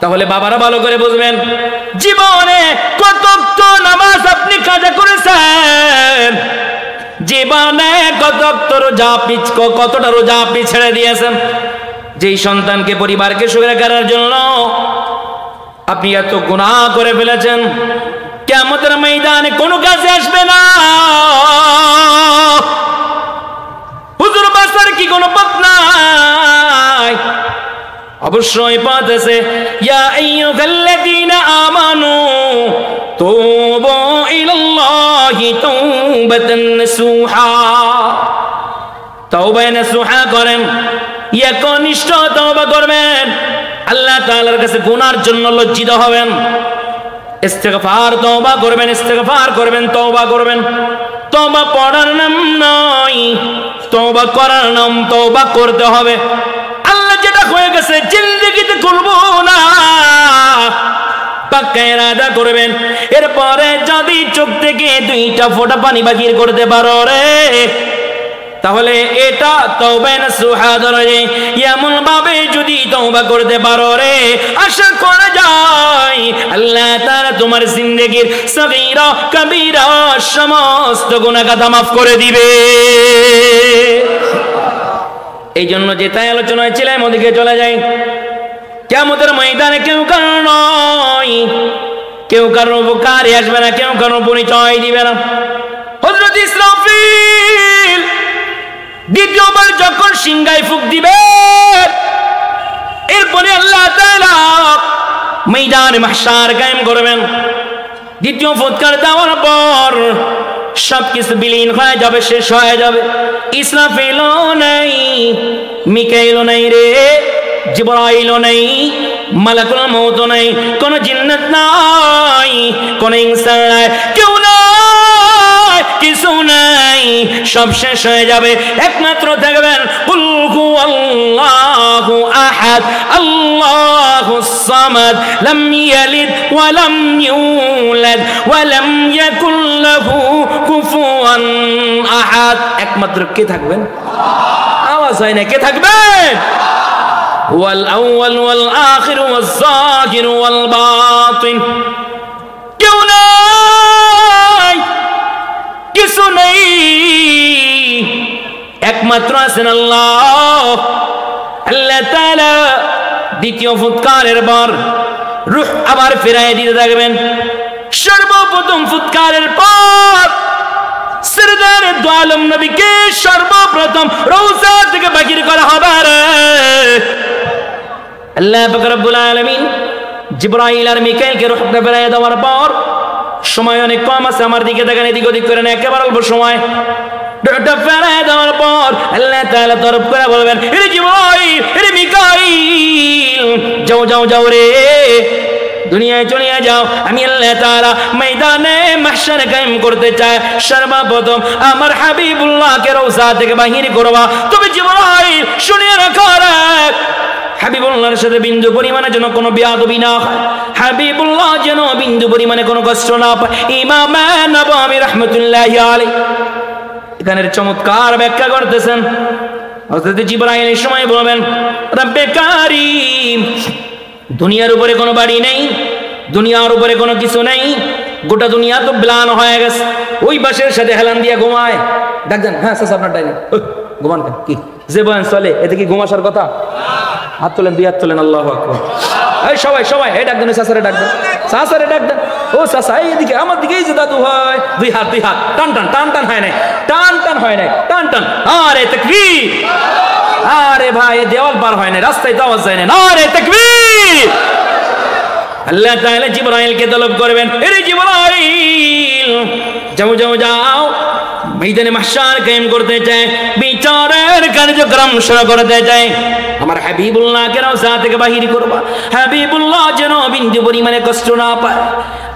তাহলে বাবারা ভালো করে বুঝবেন, জীবনে কত নামাজ আপনি কাজা করেছেন, জীবনে কতটা রোজা আপনি ছেড়ে দিয়েছেন। যেই সন্তানকে, পরিবারকে সুখে করার জন্য আপনি এত গুনাহ করে ফেলেছেন, কিয়ামতের ময়দানে কোনো কাজে আসবে না। হুজুর বাসার কি কোনো পথ নাই? অবশ্যই পথ আছে। ইয়া আইয়ুহাল্লাযীনা আমানু তুবু ইলাল্লাহি তাওবাতান নাসুহা, তাওবা নাসুহা করেন, একনিষ্ঠ তওবা করবেন, আল্লাহ তাআলার কাছে গুনার জন্য লজ্জিত হবেন, ইস্তিগফার তওবা করবেন, ইস্তিগফার করবেন, তওবা করবেন। তওবা পড়ার নাম নয়, তওবা করার নাম। তওবা করতে হবে। আল্লাহ যেটা হয়ে গেছে জিন্দেগিতে করব না, পাক্কা ইরাদা করবেন। এরপরে যদি চোখ থেকে 2টা ফোঁটা পানি বাহির করতে পারো রে, তাহলে এটা তওবা নাসুহা ধরে। এমন ভাবে যদি তওবা করতে পারো রে, আশা করা যায় আল্লাহ তাআলা তোমার জিন্দেগীর সগীরা কবীরা সমস্ত গুনাহ খাতা মাফ করে দিবে। এই জন্য যেটাই আলোচনা হয়েছিলাম ওদিকে চলে যাই। কিয়ামতের ময়দানে কেউ কারো নয়, কেউ কারো উপকারে আসবে না, কেউ কারো পরিচয় দিবে না। হযরত ইসরাফিল দ্বিতীয়বার যখন সিংহায় ফুঁক দিবে, এরপরে আল্লাহ তাআলা ময়দানে মাহশার কায়েম করবেন। দ্বিতীয় ফুৎকার দেওয়ার পর সবকিছু বিলীন হয়ে যাবে, শেষ হয়ে যাবে। ইসরাফিলও নাই, মিকাইলও নাই রে, জিবরাইলও নাই, মালাকুল মউতও নাই, কোন জিন্নাত নাই, কোন ইনসান নাই, কেউ নাই, কিছু নাই, সব শেষ হয়ে যাবে। একমাত্র থাকবেন কুল হুয়াল্লাহু আহাদ আল্লাহুস সামাদ লাম ইয়ালিদ ওয়া লাম ইউলাদ ওয়া লাম ইয়াকুল লাহু কুফুয়ান আহাদ। একমাত্র কে থাকবেন? আওয়াজ হয় না, কে থাকবেন? ওয়াল আউয়াল ওয়াল আখির ওয়াজ যাহির ওয়াল বাতিন। কেউ নাই, কিছু নেই, একমাত্র আছেন আল্লাহ। আল্লাহ তাআলা দ্বিতীয় ফুৎকারের পর রূহ আবার ফিরাইয়ে দিতে থাকবেন। সর্বপ্রথম ফুৎকারের পর সরদার দু আলম নবীকে সর্বপ্রথম রওজা থেকে বাহির করা হবে। আল্লাহ পাক রব্বুল আলামিন জিবরাইল আর মিকাইলকে রূহটা ফিরাইয়ে দেওয়ার পর, সময় অনেক কম আছে, আমার দিকে দেখেন, এদিক ওদিক করেন, একেবারে অল্প সময়। রূহটা ফিরাইয়ে দেওয়ার পর আল্লাহ তাআলা তরফ করে বলবেন, হে জিবরাইল, হে মিকাইল, যাও যাও যাও রে, দুনিয়ায় চলে যাও। আমি আল্লাহ তাআলা ময়দানে মাহশার কায়েম করতে চাই। সর্বপ্রথম আমার হাবিবুল্লাহকে রওজা থেকে বাহির করবা। তবে জিবরাইল শুনিয়ে রাখো, হাবিবুল্লাহর সাথে বিন্দু পরিমাণে যেন কোনো বেয়াদবি না হয়, হাবিবুল্লাহ যেন বিন্দু পরিমাণে কোনো কষ্ট না পায়। ইমাম নববী রাহমাতুল্লাহি আলাইহি এখানের চমৎকার ব্যাখ্যা করতেছেন। হযরত জিবরাইল এই সময় বলবেন, রব্বে কারীম, দুনিয়ার উপরে কোনো বাড়ি নেই, দুনিয়ার উপরে কোনো কিছু নেই, গোটা দুনিয়া তো ম্লান হয়ে গেছে। ওই বাসের সাথে হেলান দিয়ে ঘুমায়। দেখেন, হ্যাঁ স্যার আপনার ডাইনি ঘুমান কেন? কি যে বয়ান চলে এতে কি ঘুমাসার কথা? হাত তোলেন, 2 হাত তোলেন, আল্লাহু আকবার। এই সবাই সবাই এই ডাক দেন, সাসারে ডাক দেন, সাসারে ডাক দেন। ও সাসা এইদিকে, আমার দিকেই যে দাদু হয়। 2 হাত 2 হাত, টান টান টান টান হয় নাই, টান টান হয় নাই, টান টান। আরে তাকবীর, আরে ভাই দেওয়াল পার হয় না, রাস্তায় তো আওয়াজ যায় না। আরে তাকবীর। আল্লাহ তাআলা জিবরাইলকে তলব করবেন, হে জিবরাইল, যাও যাও যাও, ময়দানে মাহশার কায়েম করতে চায়, বিচারের কার্যক্রম শুরু করতে চায়। আমার হাবিবুল্লাহকে রওজা থেকে বাহির করবা, হাবিবুল্লাহ যেন বিন্দু পরিমাণে কষ্ট না পায়।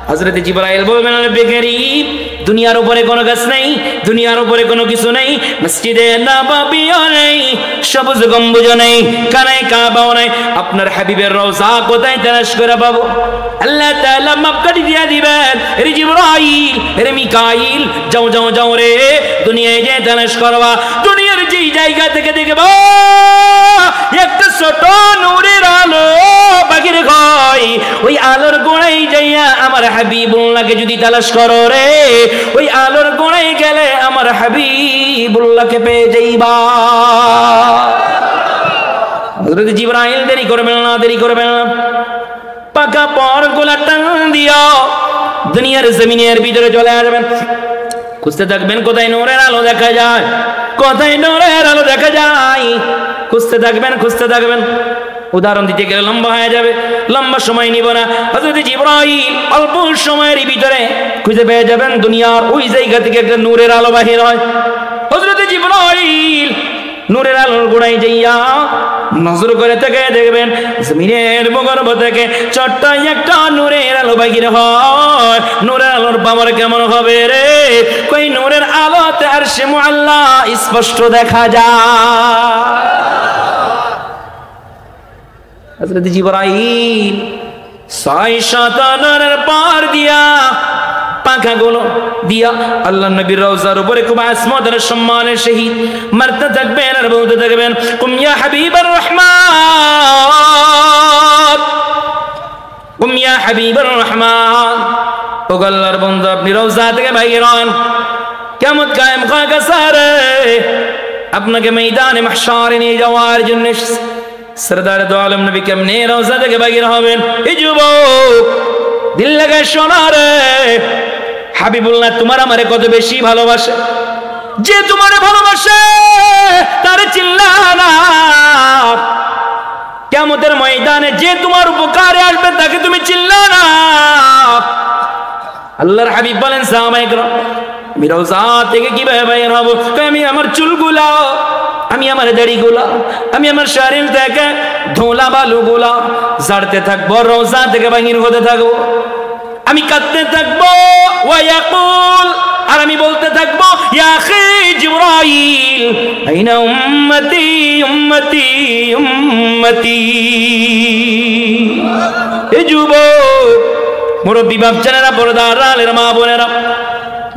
হযরত জিবরাইল বলবেন, রব্বে কারীম, দুনিয়ার উপরে কোনো গাছ নেই, দুনিয়ার উপরে কোনো কিছু নেই, মসজিদে নববীও নেই, সবুজ গম্বুজও নেই, কানায় কাবাও নেই, আপনার হাবিবের রওজা কোথায় তালাশ করে পাবো? আল্লাহ তাআলা মাপকাঠি দিয়ে দিবেন, হে জিবরাইল, হে মিকাইল, যাও যাও যাও রে, দুনিয়ায় যে তালাশ করবা, দুনিয়ার যেই জায়গা থেকে দেখবা একটা ছোট নূরের আলো বাহির হয়, আমার হাবিবুল্লাহকে যদি তালাশ করো রে, ওই আলোর গোড়ায় গেলে আমার হাবিবুল্লাহকে পেয়ে যাইবা। হযরত জিবরাইল দেরি করবেন না, দেরি করবেন না, পাকা পরগুলা টান দিয়া দুনিয়ার জমিনের ভিতরে চলে আসবেন। খুঁজতে থাকবেন কোথায় নূরের আলো দেখা যায়, কোথায় নূরের আলো দেখা যায়, খুঁজতে থাকবেন, খুঁজতে থাকবেন। উদাহরণ দিতে গেলে লম্বা হয়ে যাবে, লম্বা সময় নিব না। হযরত জিবরাইল অল্প সময়ের ভিতরে খুঁজে পেয়ে যাবেন দুনিয়ার ওই জায়গা থেকে একটা নূরের আলো বাহির হয়। হযরত জিবরাইল নূরের আলোর গোড়ায় যাইয়া নজর করে থেকে দেখবেন জমিনের ভূগর্ভ থেকে ছোট্ট একটা নূরের আলো বাহির হয়। নূরের আলোর পাওয়ার কেমন হবে রে? কই নূরের আলোতে আরশে মুআল্লা স্পষ্ট দেখা যায়। হযরত জিবরাইল ৬০০ নূরের পার দিয়া পাখাগুলো দিয়া আল্লাহ নবীর রওজার উপরে খুব আসমতের সম্মানের সহিত মারতে থাকবেন আর বলতে থাকবেন, কুম ইয়া হাবিবার রহমান, কুম ইয়া হাবিবার রহমান। ও আল্লাহর বন্ধু, আপনি রওজা থেকে বাইর হন, কিয়ামত কায়েম হয়ে গেছে রে, আপনাকে ময়দানে মাহশারে নিয়ে যাওয়ার জন্য সরদার দো আলম নবী কেমনে রওজা থেকে বাইর হবেন? এই যুবক দিল লাগায় শোনা রে, হাবিবুল্লাহ তোমার আমারে কত বেশি ভালোবাসে। যে তোমারে ভালোবাসে তারে চিল্লা না। কিয়ামতের ময়দানে যে তোমার উপকারে আসবে তাকে তুমি চিল্লা না। আল্লাহর হাবিব বলেন, সাহাবায়ে কেরাম আমি রওজা থেকে কিভাবে বাইর হব? আমি আমার চুলগুলা, আমি আমার দাড়িগুলা, আমি আমার শরীর থেকে ধুলা বালুগুলা ঝাড়তে থাকবো, রওজা থেকে বাইর হতে থাকবো। আমি কাঁদতে থাকবো ওয়ায়াকুল, আর আমি বলতে থাকবো, ইয়া আখি জিবরাইল আইনা উম্মতি উম্মতি উম্মতি। এ যুবক, মুরব্বী বাপজানেরা, পর্দার আলের মা বোনেরা,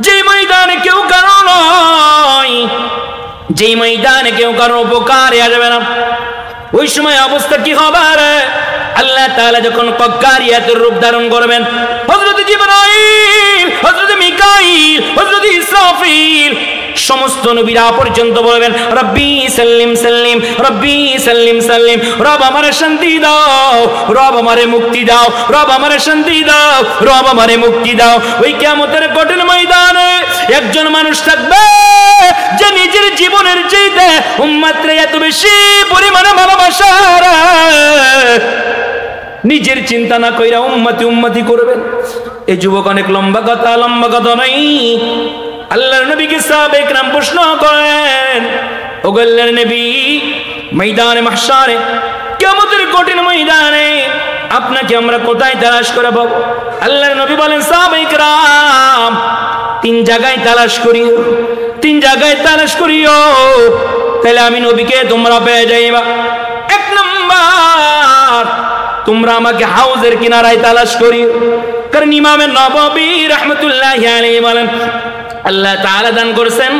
যে ময়দানে কেউ কারো নয়, যে ময়দানে কেউ কারো উপকারে আসবে না, ওই সময় অবস্থা কি হবে? আল্লাহ তাআলা যখন কক্কারিয়াতের রূপ ধারণ করবেন, হযরত জিবরাইল, হযরত মিকাইল, হযরত ইসরাফিল সমস্ত নবীরা পর্যন্ত বলবেন, রব্বি সাল্লিম সাল্লিম, রব্বি সাল্লিম সাল্লিম, রব আমারে শান্তি দাও, রব আমারে মুক্তি দাও, রব আমারে শান্তি দাও, রব আমারে মুক্তি দাও। ওই কিয়ামতের কঠিন ময়দানে একজন মানুষ থাকবে যে নিজের জীবনের চাইতে উম্মতরে এত বেশি পরিমাণে ভালোবাসে, নিজের চিন্তা না কইরা উম্মতি উম্মতি করবেন। এই যুবক অনেক লম্বা কথা, লম্বা কথা নাই। আল্লাহর নবীকে সাহাবায়ে কেরাম প্রশ্ন করেন, ও আল্লাহর নবী, ময়দানে মাহশারে কিয়ামতের কঠিন ময়দানে আপনাকে আমরা কোথায় তালাশ করে পাবো? আল্লাহর নবী বলেন, সাহাবায়ে কেরাম তিন জায়গায় তালাশ করিও, তিন জায়গায় তালাশ করিও, তাহলে আমি নবীকে তোমরা পেয়ে যাইবা। এক নাম্বার, তোমরা আমাকে হাউজের কিনারায় তালাশ করিও। কারণ ইমামে নববী রাহমাতুল্লাহি আলাইহি বলেন, আল্লাহ তাআলা দান করেছেন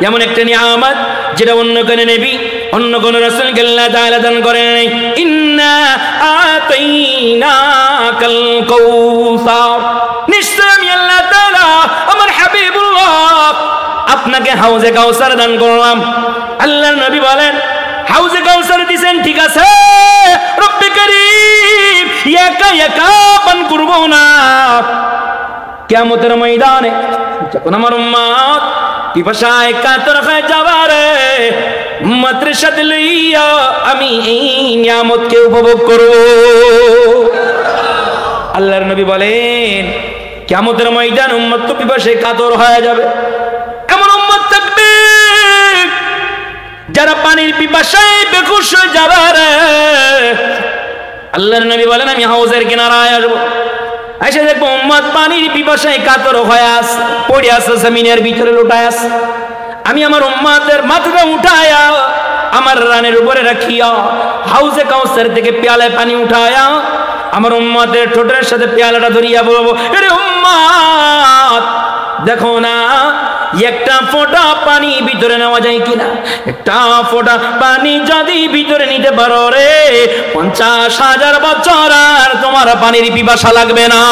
এমন একটা নিয়ামত যেটা অন্য কোন নবী, অন্য কোন রাসূলকে আল্লাহ তাআলা দান করেন নাই। ইন্না আতাইনাকাল কাউসার, নিশ্চয় আমি আল্লাহ তাআলা আমার হাবিবুল্লাহ আপনাকে হাউজে কাউসার দান করলাম। আল্লাহর নবী বলেন, হাউজে কাউসার দিবেন ঠিক আছে, রব্বে কারীম একা একা পান করব না। কিয়ামতের ময়দানে যখন আমার উম্মত পিপাসায় কাতর হয়ে যাবে, উম্মতের সাথে লইয়া আমি এই নিয়ামতকে উপভোগ করব। আল্লাহর নবী বলেন, কিয়ামতের ময়দানে উম্মত তো পিপাসায় কাতর হয়ে যাবে। এমন উম্মত থাকবে যারা পানির পিপাসায় বেহুশ হয়ে যাবে। আল্লাহর নবী বলেন, আমি হাউজের কিনারায় আসবো, এসে দেখবো উম্মত পানির পিপাসায় কাতর হয়ে আছে, পড়ে আছে জমিনের ভিতরে লুটায় আছে। আমি আমার উম্মতের মাথাটা উঠায়া আমার রানের উপরে রাখিয়া হাউজে কাউসার থেকে পেয়ালায় পানি উঠায়া আমার উম্মতের ঠোঁটের সাথে পেয়ালাটা ধরিয়া বলবো, আরে উম্মত দেখো না একটা ফোঁটা পানি ভিতরে নেওয়া যায় কিনা। একটা ফোঁটা পানি যদি ভিতরে নিতে পারো রে, 50,000 বছর আর তোমার পানির পিপাসা লাগবে না।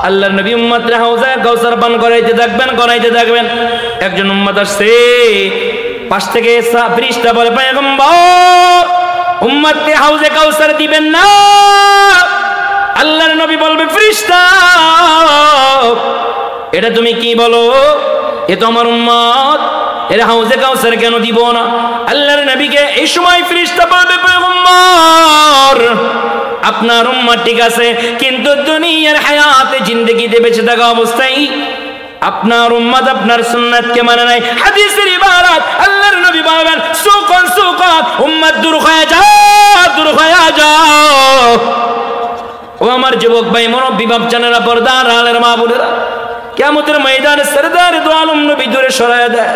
আল্লাহর নবী উম্মতরে হাউজে কাউসার পান করাইতে থাকবেন। একজন উম্মত আসছে, পাশ থেকে ফেরেশতা বলে, পয়গম্বর উম্মতকে হাউজে কাউসার দিবেন না। আল্লাহর নবী বলবে, ফেরেশতা এটা তুমি কি বলো? এ তো আমার উম্মত, এর হাউজে কাউসার কেন দিব না? আল্লাহর নবীকে এই সময় ফেরেশতা বলবে, পয়গম্বর আপনার উম্মত ঠিক আছে, কিন্তু দুনিয়ার হায়াতে জিন্দেগিতে বেঁচে থাকা অবস্থায় আপনার উম্মত আপনার সুন্নাতকে মানে নাই। হাদিসের ইবারত আল্লাহর নবী বলেন, সুকান উম্মত দূর হয়ে যাও। ও আমার যুবক ভাই, মুরব্বি বাপজানেরা, পর্দার আলের মা বোনেরা, কিয়ামতের ময়দানে সরদার দু আলম নবী দূরে সরায়া দেয়।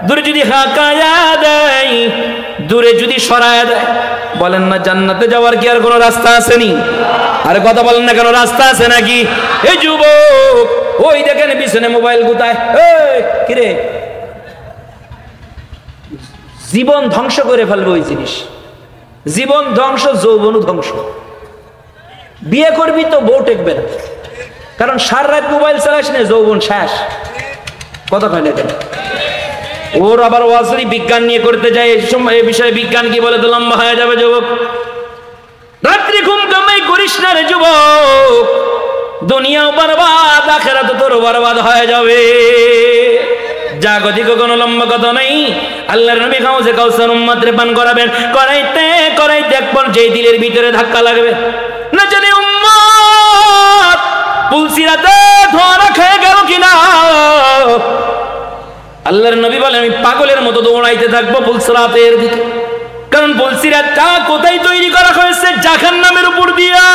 দূরে যদি হাকায়া দেয়, দূরে যদি সরায়া দেয়, বলেন না জান্নাতে যাওয়ার কি আর কোনো রাস্তা আছে নি? আরে কথা বলেন না কেন, রাস্তা আছে নাকি? এই যুবক, ওই দেখেন পিছনে মোবাইল গুতায়, কিরে জীবন ধ্বংস করে ফেলবে ওই জিনিস। জীবন ধ্বংস, যৌবন ধ্বংস। বিয়ে করবি তো বউ টেকবে না, কারণ সারা রাত মোবাইল চালাস না, যৌবন শেষ। কথা কয় না কেন? ওর আবার ওয়াজরি বিজ্ঞান নিয়ে করতে যায়, এই বিষয়ে বিজ্ঞান কি বলে তো লম্বা হয়ে যাবে। যুবক, রাত্রি ঘুম কামাই করিস না রে যুবক, দুনিয়াও বরবাদ, আখিরাত তোর বরবাদ হয়ে যাবে। জাগতিক কোনো লম্বা কথা নেই। আল্লাহর নবী হাউজে কাউসার উম্মতরে পান করাবেন, করাইতে এক পর্যায়ে দিলের ভিতরে ধাক্কা লাগবে, না জানি উম্মত পুলসিরাতে ধরা খেয়ে গেল কিনা। আল্লাহর নবী বলেন, আমি পাগলের মতো দৌড়াইতে থাকবো পুলসিরাতের দিকে, কারণ পুলসিরাতটা কোথায় তৈরি করা হয়েছে? জাহান্নামের উপর দিয়া।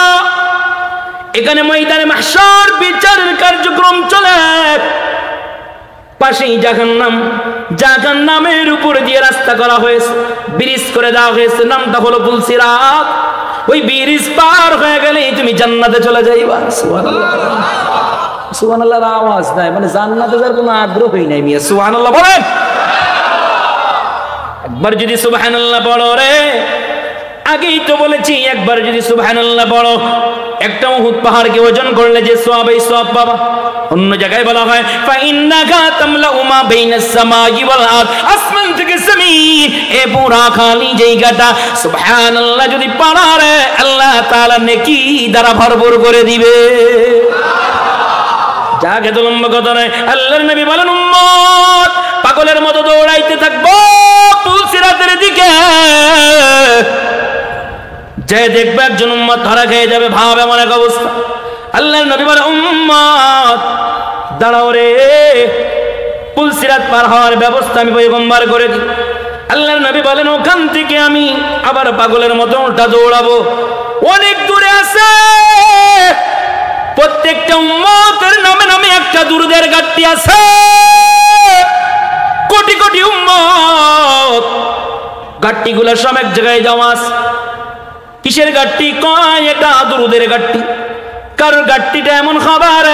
এখানে ময়দানে মাহশর বিচারের কার্যক্রম চলে, পাশেই জাহান্নামের উপর দিয়ে রাস্তা করা হয়েছে, ব্রিজ করে দেওয়া হয়েছে, নামটা হলো পুলসিরাত। ওই ব্রিজ পার হয়ে গেলেই তুমি জান্নাতে চলে যাইবা। সুবহানাল্লাহ, সুবহানাল্লাহর আওয়াজ নাই, মানে জান্নাতে যাওয়ার কোনো আগ্রহই নাই মিয়া। সুবহানাল্লাহ বলেন। একবার যদি সুবহানাল্লাহ পড়ো রে, আগেই তো বলেছি, একবার যদি সুবহানাল্লাহ পড়ো, একটা উহুদ পাহাড়কে ওজন করলে যে সওয়াব, এই সওয়াব পাবা। অন্য জায়গায় বলা হয়, ফাইন্নাকা তামলাউ মা বাইনাস সামাই ওয়াল আরদ, আসমান থেকে জমিন এ পুরা খালি জায়গাটা সুবহানাল্লাহ যদি পড়া রে, আল্লাহ তাআলা নেকি দ্বারা ভরপুর করে দিবে। জাগে তো লম্বা কথা নয়। আল্লাহর নবী বলেন, উম্মত পাগলের মতো দৌড়াইতে থাকবো পুলসিরাতের দিকে, যে দেখবে একজন উম্মত ধরা খেয়ে যাবে, ভাব এমন এক অবস্থা। আল্লাহর নবী বলে, উম্মত দাঁড়াও রে, পুলসিরাত পার হওয়ার ব্যবস্থা আমি পয়গম্বর করে দিই। আল্লাহর নবী বলেন, ওখান থেকে আমি আবার পাগলের মতো উল্টা দৌড়াবো। অনেক দূরে আছে, প্রত্যেকটা উম্মতের নামে নামে একটা দুরুদের ঘাটতি আছে, কোটি কোটি উম্মত, ঘাটতিগুলো সব এক জায়গায় জমা আছে। কিসের ঘাটতি? কয় এটা দুরুদের ঘাটতি। কারোর ঘাটতিটা এমন খাবার,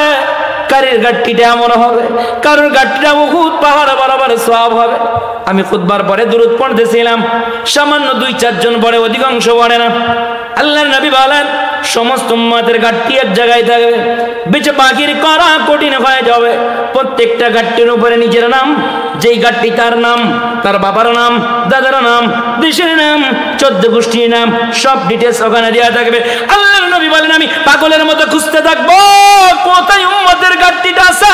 কারোর ঘাটতিটা এমন হবে, কারোর ঘাটতিটা বহুত পাহাড় বরাবর সওয়াব হবে। আমি খুতবার পরে দুরূদ পড়তেছিলাম, সামান্য 2-4 জন পড়ে, অধিকাংশ পড়ে না। আল্লাহর নবী বলেন, সমস্ত উম্মতের ঘাটতি এক জায়গায় থাকবে, বেঁচে বাকির করা কঠিন হয়ে যাবে। প্রত্যেকটা ঘাটতির উপরে নিজের নাম, যেই ঘাটতি তার নাম, তার বাবার নাম, দাদার নাম, দেশের নাম, 14 গোষ্ঠীর নাম, সব ডিটেলস ওখানে দেওয়া থাকবে। আল্লাহর নবী বলেন, আমি পাগলের মতো খুঁজতে থাকবো কোথায় উম্মতের ঘাটতিটা আছে।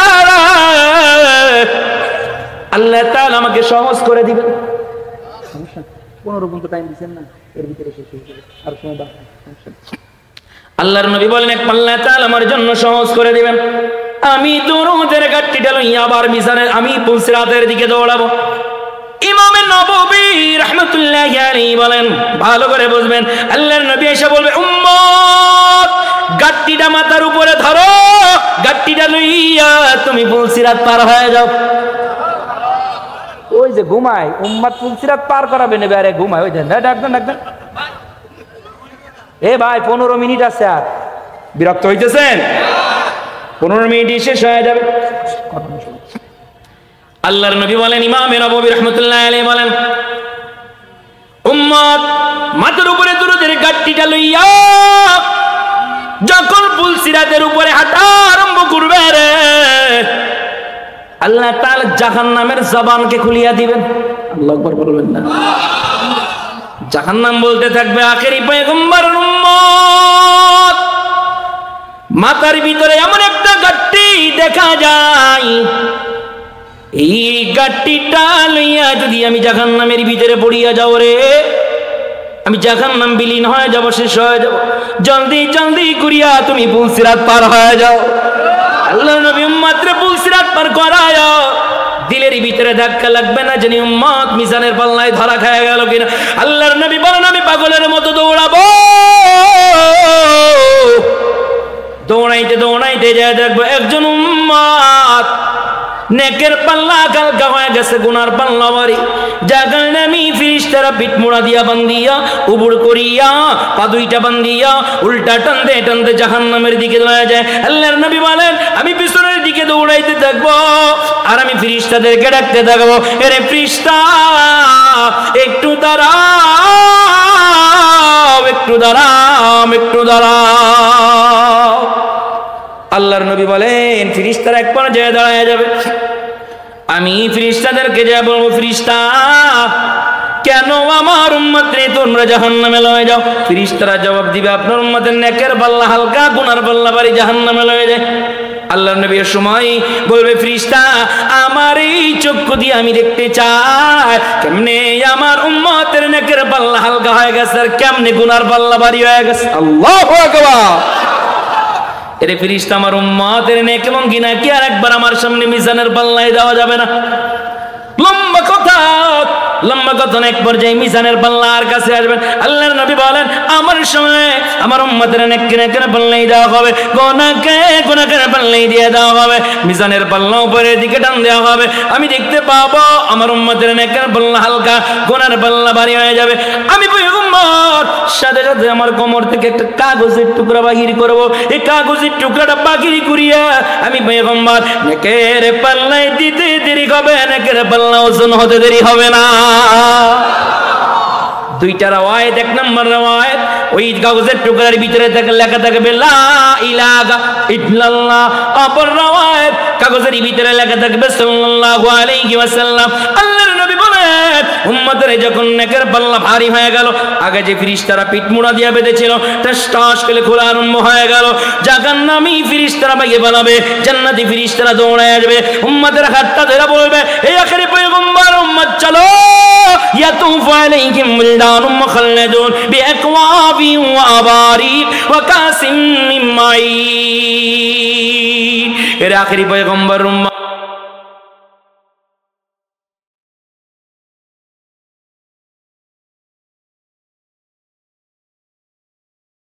আল্লাহ তাআলা আমাকে সহজ করে দিবেন। 15 পর্যন্ত টাইম দিবেন না, এর ভিতরে শেষ হয়ে যাবে, আর সময় বাকি। আল্লাহর নবী বলেন, এক আল্লাহ তাআলা আমার জন্য সহজ করে দিবেন। আমি দুরূদের ঘাটতিটা লইয়া আবার মিজানে আমি পুলসিরাতের দিকে দৌড়াবো। ইমাম নববী রাহমাতুল্লাহি আলাইহি বলেন, ভালো করে বুঝবেন, আল্লাহর নবী এসে বলবে, উম্মত ঘাটতিটা মাথার উপরে ধরো, ঘাটতিটা লইয়া তুমি পুলসিরাত পার হয়ে যাও। ওই যে ঘুমায় উম্মত, পুলসিরাত পার করাবে নেবে, আরে ঘুমায়, ওই দেন ডাকবেন। এ ভাই 15 মিনিট আছে, আর বিরক্ত হইতেছেন? 15 মিনিট শেষ হয়ে যাবে। আল্লাহর নবী বলেন, ইমাম নববী রাহমাতুল্লাহি আলাইহি বলেন, উম্মত মাথার উপরে দুরুদের গাট্টিটা লইয়া যখন পুলসিরাতের উপরে হাঁটা আরম্ভ করবে রে, আল্লাহ তাআলা জাহান্নামের জবানকে খুলিয়া দিবেন। আল্লাহু আকবার বলবেন না? জাহান্নাম বলতে থাকবে, আখেরি পয়গম্বরের উম্মত মাথার ভিতরে এমন একটা গাট্টি দেখা যায়, এই গাট্টিটা লইয়া যদি আমি জাহান্নামের ভিতরে পড়িয়া যাও রে, আমি জাহান্নাম বিলীন হয়ে যাব, শেষ হয়ে যাব, জলদি জলদি করিয়া তুমি পুলসিরাত পার হয়ে যাও। আল্লাহর নবী উম্মতরে পুলসিরাত পার করায়, দিলের ভিতরে ধাক্কা লাগবে না জানি উম্মত মিজানের পাল্লায় ধরা খায় গেল কিনা। আল্লাহর নবী বলেন, আমি পাগলের মতো দৌড়াবো, দৌড়াইতে দৌড়াইতে যায় দেখবো একজন উম্মত নেকের পাল্লা কালকা হয়ে গেছে, গুনার পাল্লা ভারী। যার আমি ফিরিস্তারা পিঠ মোড়া দিয়া বান্ধিয়া উবুড় করিয়া পা দুইটা বান্ধিয়া উল্টা টানতে টানতে জাহান্নামের দিকে দৌড়া যায়। আল্লাহর নবী বলেন, আমি পিছনের দিকে দৌড়াইতে থাকবো আর আমি ফিরিস্তাদেরকে ডাকতে থাকবো, এরে ফিরিস্তা একটু দাঁড়াও, একটু দাঁড়াও, একটু দাঁড়াও। আল্লাহর নবী বলেন, ফিরিস্তারা এক পর্যায়ে দাঁড়ায় যাবে, আমি ফিরিস্তাদেরকে যা বলবো, ফিরিস্তা কেন আমার উম্মতরে তোমরা জাহান্নামে লয়ে যাও? ফিরিস্তারা জবাব দিবে, আপনার উম্মতের নেকের পাল্লা হালকা, গুনার পাল্লা ভারী, জাহান্নামে লয়ে যায়। আল্লাহর নবী এর সময় বলবে, ফিরিস্তা আমার এই চক্ষু দিয়ে আমি দেখতে চাই কেমনে আমার উম্মতের নেকের পাল্লা হালকা হয়ে গেছে আর কেমনে গুনার পাল্লা ভারী হয়ে গেছে। আল্লাহু আকবার। এরে ফিরিস্তা, আমার উম্মতের নেক এবং গুনাহ কি আর একবার আমার সামনে মিজানের পাল্লায় দেওয়া যাবে না? লম্বা কথা, লম্বা কথা, এক পর্যায়ে মিজানের পাল্লার কাছে আসবেন। আল্লাহর নবী বলেন, আমার সামনে আমার উম্মতের নেকের পাল্লাই দেওয়া হবে, গুনাহের পাল্লাই দিয়ে দেওয়া হবে, মিজানের পাল্লা উপরের দিকে টান দেওয়া হবে। আমি দেখতে পাবো আমার উম্মতের নেকের পাল্লা হালকা, গুনার পাল্লা ভারী হয়ে যাবে। আমি পয়গম্বর সাথে সাথে আমার কোমর থেকে একটা কাগজের টুকরা বাহির করব, এই কাগজের টুকরাটা বাহির করিয়া আমি পয়গম্বর নেকের পাল্লায় দিতে দেরি হবে, নেকের পাল্লা ওজন হতে দেরি হবে না। দুইটা রাওয়ায়াত, এক নম্বর রাওয়ায়াত ওই কাগজের টুকরার ভিতরে লেখা থাকবে লা ইলাহা ইল্লাল্লাহ, অপর রাওয়ায়াত কাগজের ভিতরে লেখা থাকবে সাল্লাল্লাহু আলাইহি ওয়াসাল্লাম। আল্লাহর নবী বলেন, উম্মতের যখন নেকের পাল্লা ভারী হয়ে গেল, আগে যে ফিরিস্তারা পিঠ মুড়া দিয়ে বেঁধেছিল টাস টাস করে খোলা আরম্ভ হয়ে গেল, জাহান্নামী ফিরিস্তারা ভাগে বানাবে, জান্নাতি ফিরিস্তারা দৌড়ায় আসবে, উম্মতের হাতটা ধরে বলবে, এই আখেরি পয়গম্বর উম্মত চলো, ইয়াতুফু আলাইহিম ওয়ালদানুম মুখাল্লাদুন বিআকওয়াবি ওয়া আবারিক ওয়া কাসিম মিন মাইন। এর আখেরি পয়গম্বর উম্মত